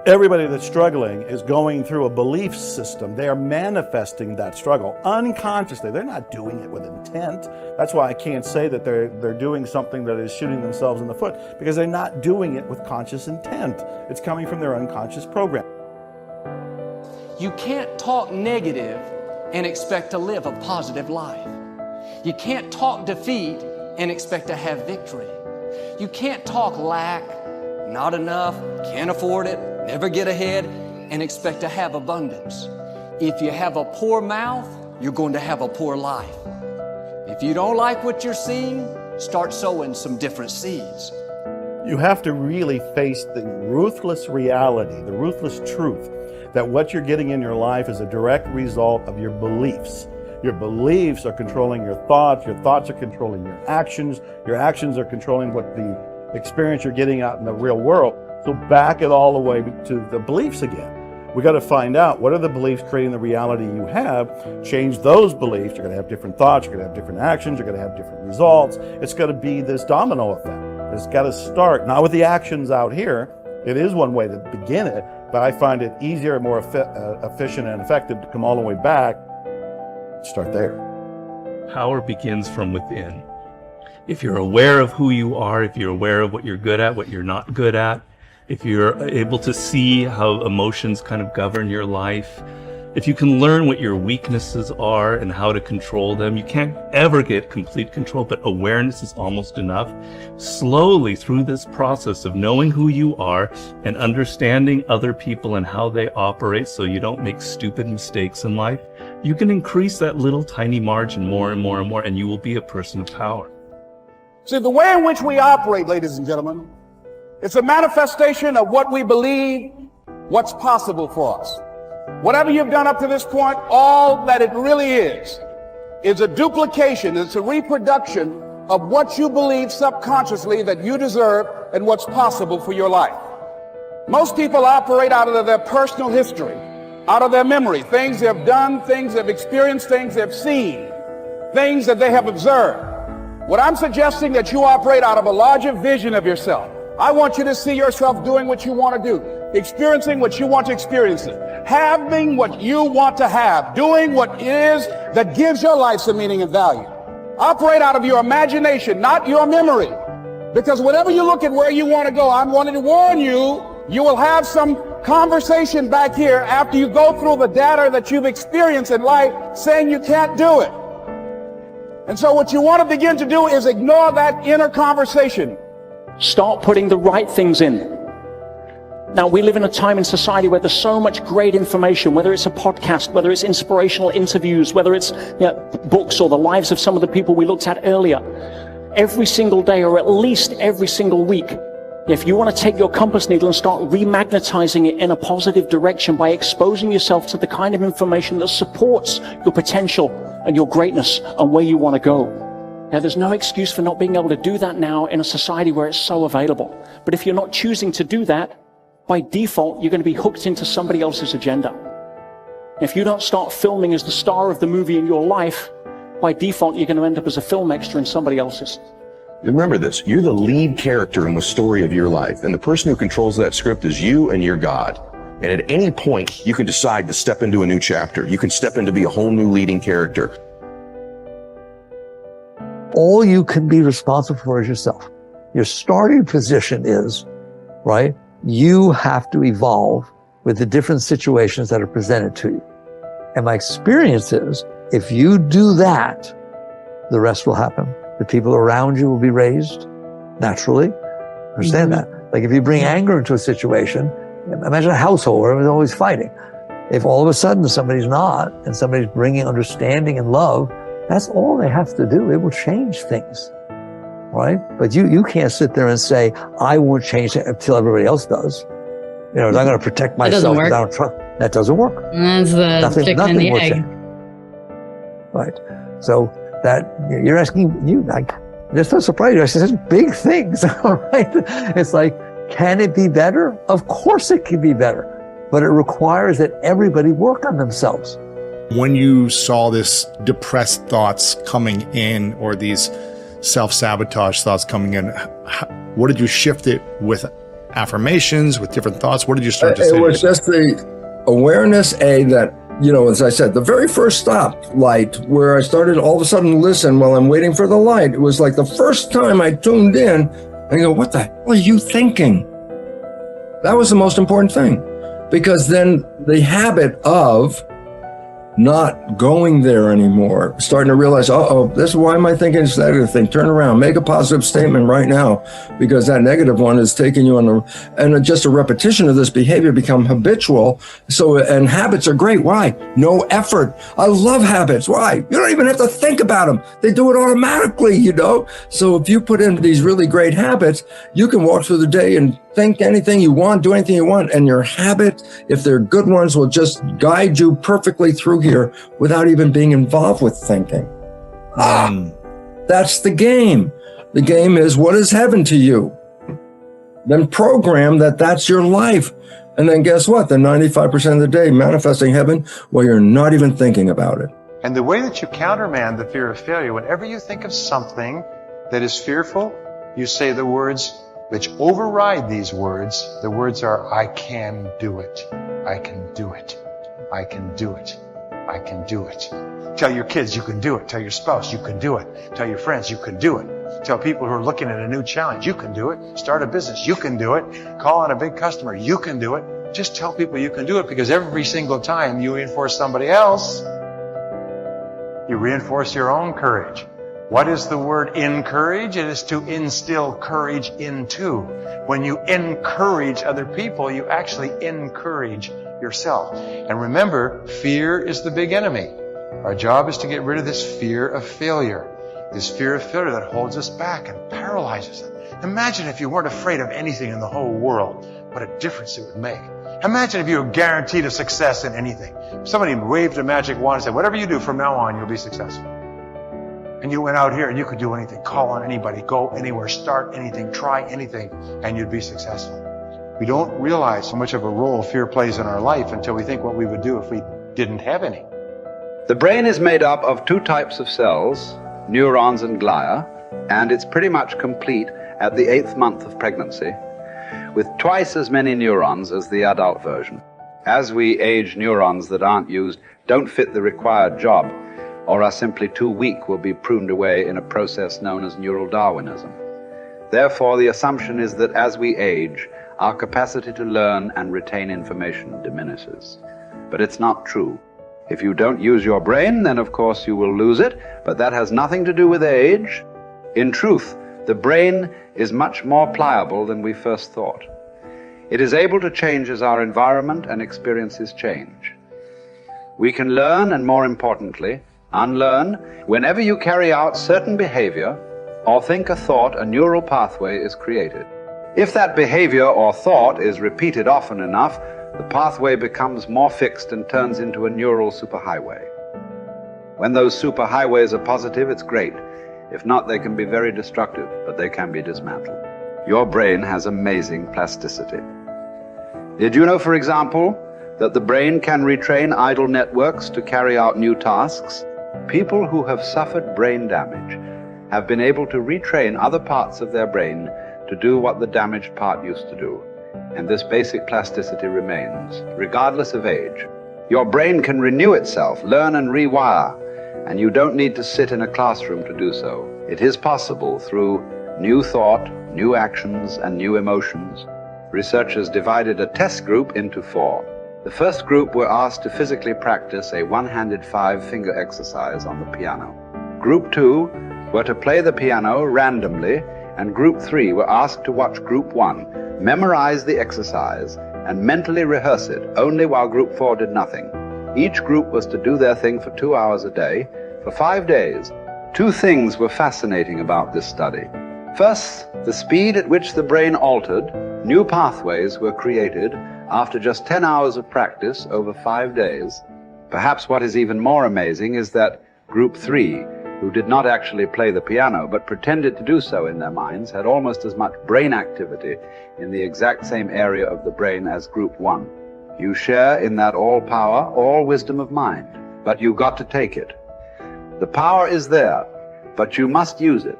Everybody that's struggling is going through a belief system. They are manifesting that struggle unconsciously. They're not doing it with intent. That's why I can't say that they're doing something that is shooting themselves in the foot, because they're not doing it with conscious intent. It's coming from their unconscious program. You can't talk negative and expect to live a positive life. You can't talk defeat and expect to have victory. You can't talk lack, not enough, can't afford it, never get ahead, and expect to have abundance. If you have a poor mouth, you're going to have a poor life. If you don't like what you're seeing, start sowing some different seeds. You have to really face the ruthless reality, the ruthless truth, that what you're getting in your life is a direct result of your beliefs. Your beliefs are controlling your thoughts are controlling your actions are controlling what the experience you're getting out in the real world. So back it all the way to the beliefs again. We got to find out, what are the beliefs creating the reality you have? Change those beliefs. You're going to have different thoughts, you're going to have different actions, you're going to have different results. It's going to be this domino effect. It's got to start, not with the actions out here. It is one way to begin it, but I find it easier, more efficient and effective to come all the way back. Start there. Power begins from within. If you're aware of who you are, if you're aware of what you're good at, what you're not good at, if you're able to see how emotions kind of govern your life, if you can learn what your weaknesses are and how to control them, you can't ever get complete control, but awareness is almost enough. Slowly through this process of knowing who you are and understanding other people and how they operate so you don't make stupid mistakes in life, you can increase that little tiny margin more and more and more, and you will be a person of power. See, the way in which we operate, ladies and gentlemen, it's a manifestation of what we believe, what's possible for us. Whatever you've done up to this point, all that it really is a duplication, it's a reproduction of what you believe subconsciously that you deserve and what's possible for your life. Most people operate out of their personal history, out of their memory, things they've done, things they've experienced, things they've seen, things that they have observed. What I'm suggesting that you operate out of a larger vision of yourself. I want you to see yourself doing what you want to do, experiencing what you want to experience, having what you want to have, doing what it is that gives your life some meaning and value. Operate out of your imagination, not your memory. Because whenever you look at where you want to go, I'm wanting to warn you, you will have some conversation back here after you go through the data that you've experienced in life saying you can't do it. And so what you want to begin to do is ignore that inner conversation. Start putting the right things in. Now, we live in a time in society where there's so much great information, whether it's a podcast, whether it's inspirational interviews, whether it's books or the lives of some of the people we looked at earlier. Every single day, or at least every single week, if you want to take your compass needle and start remagnetizing it in a positive direction by exposing yourself to the kind of information that supports your potential and your greatness and where you want to go. Now, there's no excuse for not being able to do that now in a society where it's so available. But if you're not choosing to do that, by default, you're going to be hooked into somebody else's agenda. If you don't start filming as the star of the movie in your life, by default, you're going to end up as a film extra in somebody else's. Remember this, you're the lead character in the story of your life, and the person who controls that script is you and your God. And at any point, you can decide to step into a new chapter. You can step in to be a whole new leading character. All you can be responsible for is yourself. Your starting position is, right, you have to evolve with the different situations that are presented to you. And my experience is, if you do that, the rest will happen. The people around you will be raised naturally. Understand that? Like if you bring anger into a situation, imagine a household where everyone's always fighting. If all of a sudden somebody's not, and somebody's bringing understanding and love, that's all they have to do. It will change things, right? But you can't sit there and say, I won't change it until everybody else does. You know, I'm going to protect myself. That doesn't work. That's the chicken and the egg. Change. Right. So that you're asking, I'm just not surprised. I said, such big things, all right? It's like, can it be better? Of course it can be better, but it requires that everybody work on themselves. When you saw this depressed thoughts coming in, or these self-sabotage thoughts coming in, what did you shift it with affirmations, with different thoughts? What did you start to say? It was just the awareness, that, as I said, the very first stop light where I started all of a sudden listen while I'm waiting for the light. It was like the first time I tuned in and go, what the hell are you thinking? That was the most important thing, because then the habit of not going there anymore, starting to realize, this is why am I thinking this negative thing? Turn around, make a positive statement right now, because that negative one is taking you on and just a repetition of this behavior become habitual. So, and habits are great. Why? No effort. I love habits. Why? You don't even have to think about them. They do it automatically, So if you put in these really great habits, you can walk through the day and think anything you want, do anything you want, and your habit, if they're good ones, will just guide you perfectly through here without even being involved with thinking. That's the game. The game is, what is heaven to you? Then program that's your life. And then guess what? The 95% of the day manifesting heaven while you're not even thinking about it. And the way that you countermand the fear of failure, whenever you think of something that is fearful, you say the words which override these words. The words are, I can do it. I can do it. I can do it. I can do it. Tell your kids you can do it. Tell your spouse you can do it. Tell your friends you can do it. Tell people who are looking at a new challenge you can do it. Start a business you can do it. Call on a big customer you can do it. Just tell people you can do it, because every single time you reinforce somebody else, you reinforce your own courage. What is the word encourage? It is to instill courage into. When you encourage other people, you actually encourage yourself. And remember, fear is the big enemy. Our job is to get rid of this fear of failure. This fear of failure that holds us back and paralyzes us. Imagine if you weren't afraid of anything in the whole world, what a difference it would make. Imagine if you were guaranteed a success in anything. If somebody waved a magic wand and said, whatever you do from now on, you'll be successful. And you went out here and you could do anything, call on anybody, go anywhere, start anything, try anything, and you'd be successful. We don't realize how much of a role fear plays in our life until we think what we would do if we didn't have any. The brain is made up of two types of cells, neurons and glia, and it's pretty much complete at the 8th month of pregnancy, with twice as many neurons as the adult version. As we age, neurons that aren't used don't fit the required job, or are simply too weak, will be pruned away in a process known as neural Darwinism. Therefore, the assumption is that as we age, our capacity to learn and retain information diminishes. But it's not true. If you don't use your brain, then of course you will lose it, but that has nothing to do with age. In truth, the brain is much more pliable than we first thought. It is able to change as our environment and experiences change. We can learn, and more importantly, unlearn. Whenever you carry out certain behavior or think a thought, a neural pathway is created. If that behavior or thought is repeated often enough, the pathway becomes more fixed and turns into a neural superhighway. When those superhighways are positive, it's great. If not, they can be very destructive, but they can be dismantled. Your brain has amazing plasticity. Did you know, for example, that the brain can retrain idle networks to carry out new tasks? People who have suffered brain damage have been able to retrain other parts of their brain to do what the damaged part used to do. And this basic plasticity remains, regardless of age. Your brain can renew itself, learn and rewire, and you don't need to sit in a classroom to do so. It is possible through new thought, new actions, and new emotions. Researchers divided a test group into 4. The first group were asked to physically practice a one-handed 5-finger exercise on the piano. Group 2 were to play the piano randomly, and Group 3 were asked to watch Group 1 memorize the exercise and mentally rehearse it only while Group 4 did nothing. Each group was to do their thing for 2 hours a day for 5 days. 2 things were fascinating about this study. First, the speed at which the brain altered. New pathways were created after just 10 hours of practice over 5 days. Perhaps what is even more amazing is that Group 3, who did not actually play the piano but pretended to do so in their minds, had almost as much brain activity in the exact same area of the brain as Group 1. You share in that all power, all wisdom of mind, but you've got to take it. The power is there, but you must use it.